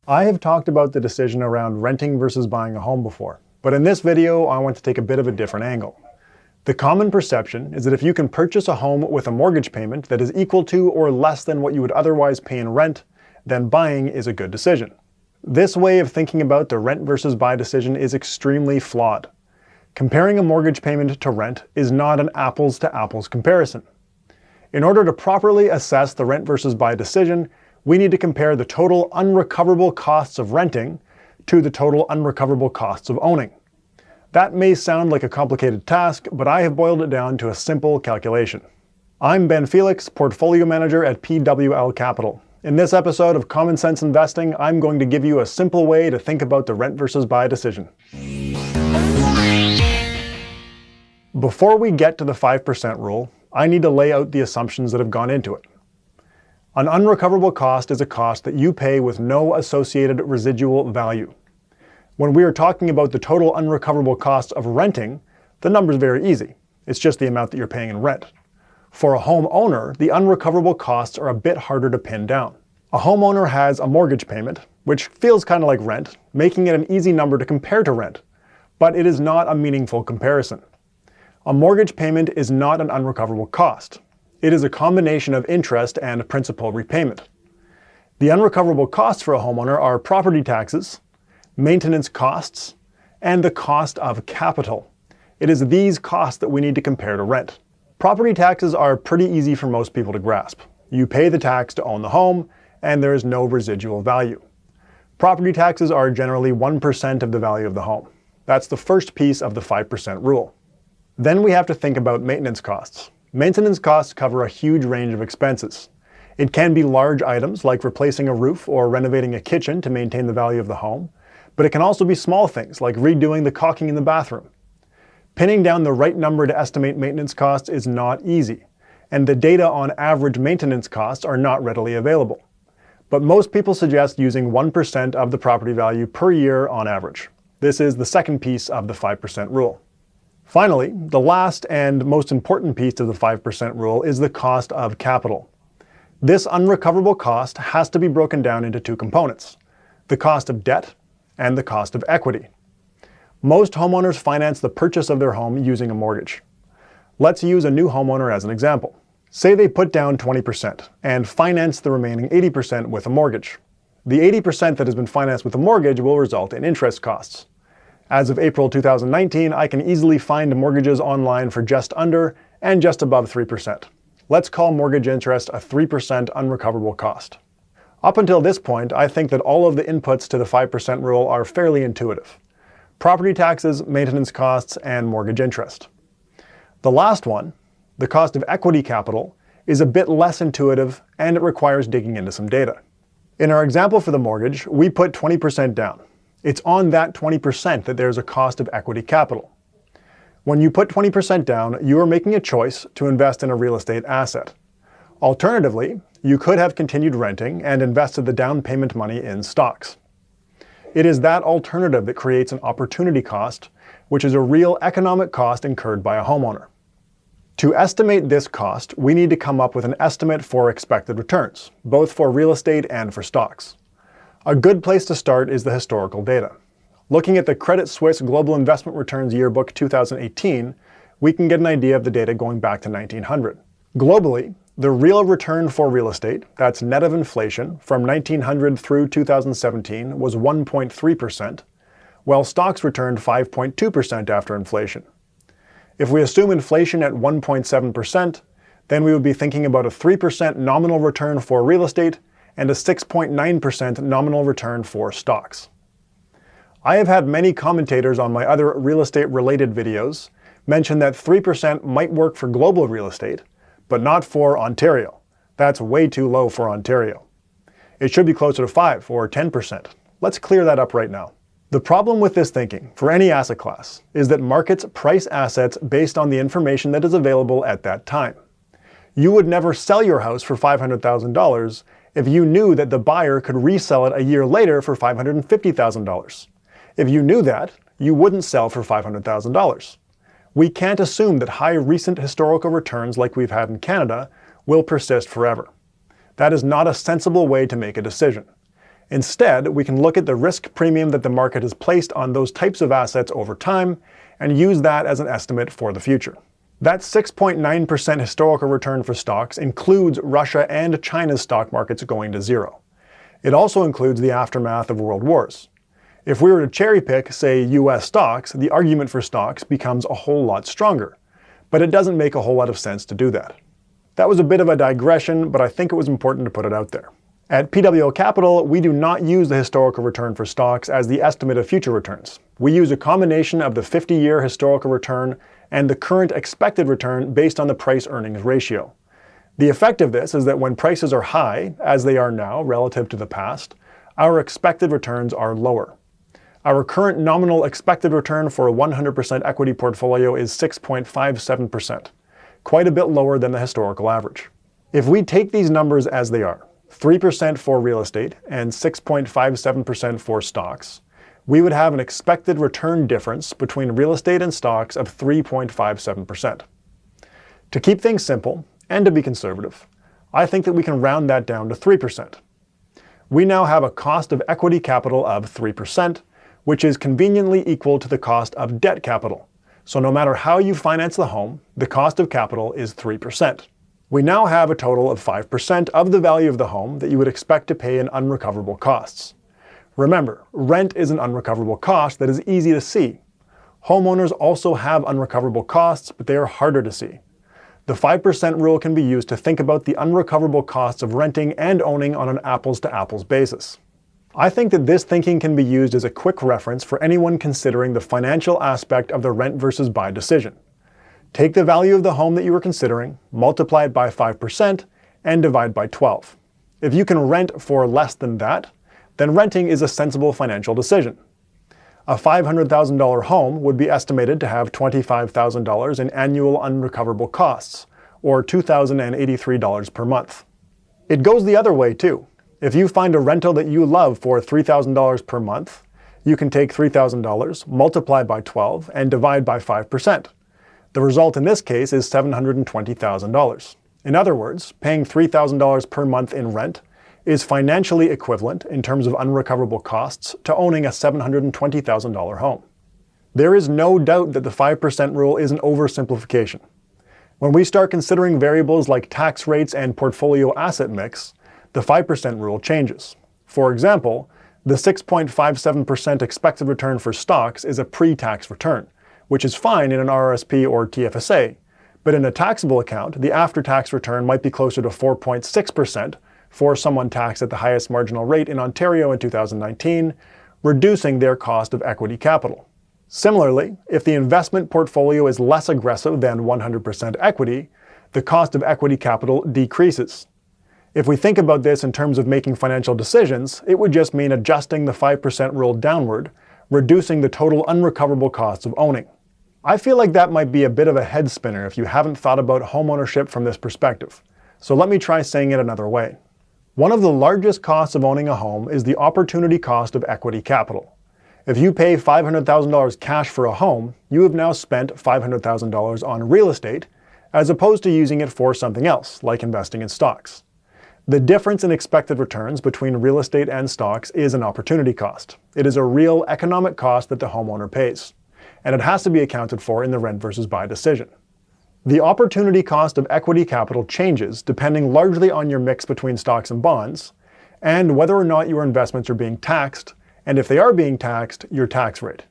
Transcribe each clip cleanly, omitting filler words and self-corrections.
I have talked about the decision around renting versus buying a home before, but in this video I want to take a bit of a different angle. The common perception is that if you can purchase a home with a mortgage payment that is equal to or less than what you would otherwise pay in rent, then buying is a good decision. This way of thinking about the rent versus buy decision is extremely flawed. Comparing a mortgage payment to rent is not an apples to apples comparison. In order to properly assess the rent versus buy decision, we need to compare the total unrecoverable costs of renting to the total unrecoverable costs of owning. That may sound like a complicated task, but I have boiled it down to a simple calculation. I'm Ben Felix, Portfolio Manager at PWL Capital. In this episode of Common Sense Investing, I'm going to give you a simple way to think about the rent versus buy decision. Before we get to the 5% rule, I need to lay out the assumptions that have gone into it. An unrecoverable cost is a cost that you pay with no associated residual value. When we are talking about the total unrecoverable cost of renting, the number is very easy. It's just the amount that you're paying in rent. For a homeowner, the unrecoverable costs are a bit harder to pin down. A homeowner has a mortgage payment, which feels kind of like rent, making it an easy number to compare to rent, but it is not a meaningful comparison. A mortgage payment is not an unrecoverable cost. It is a combination of interest and principal repayment. The unrecoverable costs for a homeowner are property taxes, maintenance costs, and the cost of capital. It is these costs that we need to compare to rent. Property taxes are pretty easy for most people to grasp. You pay the tax to own the home, and there is no residual value. Property taxes are generally 1% of the value of the home. That's the first piece of the 5% rule. Then we have to think about maintenance costs. Maintenance costs cover a huge range of expenses. It can be large items like replacing a roof or renovating a kitchen to maintain the value of the home, but it can also be small things like redoing the caulking in the bathroom. Pinning down the right number to estimate maintenance costs is not easy, and the data on average maintenance costs are not readily available. But most people suggest using 1% of the property value per year on average. This is the second piece of the 5% rule. Finally, the last and most important piece of the 5% rule is the cost of capital. This unrecoverable cost has to be broken down into two components: the cost of debt and the cost of equity. Most homeowners finance the purchase of their home using a mortgage. Let's use a new homeowner as an example. Say they put down 20% and finance the remaining 80% with a mortgage. The 80% that has been financed with a mortgage will result in interest costs. As of April 2019, I can easily find mortgages online for just under and just above 3%. Let's call mortgage interest a 3% unrecoverable cost. Up until this point, I think that all of the inputs to the 5% rule are fairly intuitive: property taxes, maintenance costs, and mortgage interest. The last one, the cost of equity capital, is a bit less intuitive and it requires digging into some data. In our example for the mortgage, we put 20% down. It's on that 20% that there's a cost of equity capital. When you put 20% down, you are making a choice to invest in a real estate asset. Alternatively, you could have continued renting and invested the down payment money in stocks. It is that alternative that creates an opportunity cost, which is a real economic cost incurred by a homeowner. To estimate this cost, we need to come up with an estimate for expected returns, both for real estate and for stocks. A good place to start is the historical data. Looking at the Credit Suisse Global Investment Returns Yearbook 2018, we can get an idea of the data going back to 1900. Globally, the real return for real estate, that's net of inflation, from 1900 through 2017 was 1.3%, while stocks returned 5.2% after inflation. If we assume inflation at 1.7%, then we would be thinking about a 3% nominal return for real estate and a 6.9% nominal return for stocks. I have had many commentators on my other real estate related videos mention that 3% might work for global real estate, but not for Ontario. That's way too low for Ontario. It should be closer to 5 or 10%. Let's clear that up right now. The problem with this thinking, for any asset class, is that markets price assets based on the information that is available at that time. You would never sell your house for $500,000 if you knew that the buyer could resell it a year later for $550,000. If you knew that, you wouldn't sell for $500,000. We can't assume that high recent historical returns like we've had in Canada will persist forever. That is not a sensible way to make a decision. Instead, we can look at the risk premium that the market has placed on those types of assets over time and use that as an estimate for the future. That 6.9% historical return for stocks includes Russia and China's stock markets going to zero. It also includes the aftermath of world wars. If we were to cherry pick, say, US stocks, the argument for stocks becomes a whole lot stronger. But it doesn't make a whole lot of sense to do that. That was a bit of a digression, but I think it was important to put it out there. At PWL Capital, we do not use the historical return for stocks as the estimate of future returns. We use a combination of the 50-year historical return and the current expected return based on the price-earnings ratio. The effect of this is that when prices are high, as they are now relative to the past, our expected returns are lower. Our current nominal expected return for a 100% equity portfolio is 6.57%, quite a bit lower than the historical average. If we take these numbers as they are, 3% for real estate and 6.57% for stocks, we would have an expected return difference between real estate and stocks of 3.57%. To keep things simple, and to be conservative, I think that we can round that down to 3%. We now have a cost of equity capital of 3%, which is conveniently equal to the cost of debt capital. So no matter how you finance the home, the cost of capital is 3%. We now have a total of 5% of the value of the home that you would expect to pay in unrecoverable costs. Remember, rent is an unrecoverable cost that is easy to see. Homeowners also have unrecoverable costs, but they are harder to see. The 5% rule can be used to think about the unrecoverable costs of renting and owning on an apples-to-apples basis. I think that this thinking can be used as a quick reference for anyone considering the financial aspect of the rent versus buy decision. Take the value of the home that you were considering, multiply it by 5%, and divide by 12. If you can rent for less than that, then renting is a sensible financial decision. A $500,000 home would be estimated to have $25,000 in annual unrecoverable costs, or $2,083 per month. It goes the other way too. If you find a rental that you love for $3,000 per month, you can take $3,000, multiply by 12, and divide by 5%. The result in this case is $720,000. In other words, paying $3,000 per month in rent is financially equivalent in terms of unrecoverable costs to owning a $720,000 home. There is no doubt that the 5% rule is an oversimplification. When we start considering variables like tax rates and portfolio asset mix, the 5% rule changes. For example, the 6.57% expected return for stocks is a pre-tax return, which is fine in an RRSP or TFSA, but in a taxable account, the after-tax return might be closer to 4.6% for someone taxed at the highest marginal rate in Ontario in 2019, reducing their cost of equity capital. Similarly, if the investment portfolio is less aggressive than 100% equity, the cost of equity capital decreases. If we think about this in terms of making financial decisions, it would just mean adjusting the 5% rule downward, reducing the total unrecoverable costs of owning. I feel like that might be a bit of a head spinner if you haven't thought about homeownership from this perspective. So let me try saying it another way. One of the largest costs of owning a home is the opportunity cost of equity capital. If you pay $500,000 cash for a home, you have now spent $500,000 on real estate, as opposed to using it for something else, like investing in stocks. The difference in expected returns between real estate and stocks is an opportunity cost. It is a real economic cost that the homeowner pays, and it has to be accounted for in the rent versus buy decision. The opportunity cost of equity capital changes depending largely on your mix between stocks and bonds, and whether or not your investments are being taxed, and if they are being taxed, your tax rate.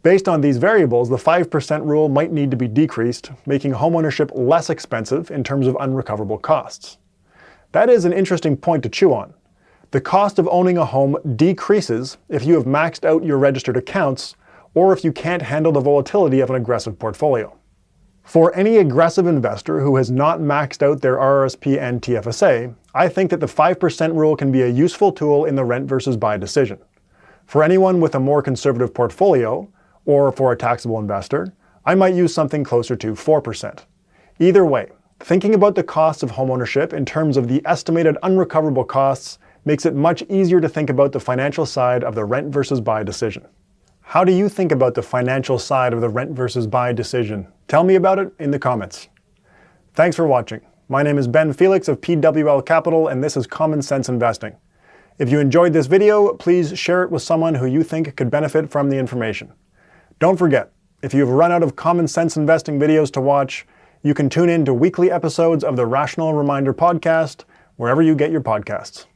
Based on these variables, the 5% rule might need to be decreased, making homeownership less expensive in terms of unrecoverable costs. That is an interesting point to chew on. The cost of owning a home decreases if you have maxed out your registered accounts or if you can't handle the volatility of an aggressive portfolio. For any aggressive investor who has not maxed out their RRSP and TFSA, I think that the 5% rule can be a useful tool in the rent versus buy decision. For anyone with a more conservative portfolio, or for a taxable investor, I might use something closer to 4%. Either way, thinking about the costs of homeownership in terms of the estimated unrecoverable costs makes it much easier to think about the financial side of the rent versus buy decision. How do you think about the financial side of the rent versus buy decision? Tell me about it in the comments. Thanks for watching. My name is Ben Felix of PWL Capital, and this is Common Sense Investing. If you enjoyed this video, please share it with someone who you think could benefit from the information. Don't forget, if you've run out of common sense investing videos to watch, you can tune in to weekly episodes of the Rational Reminder podcast, wherever you get your podcasts.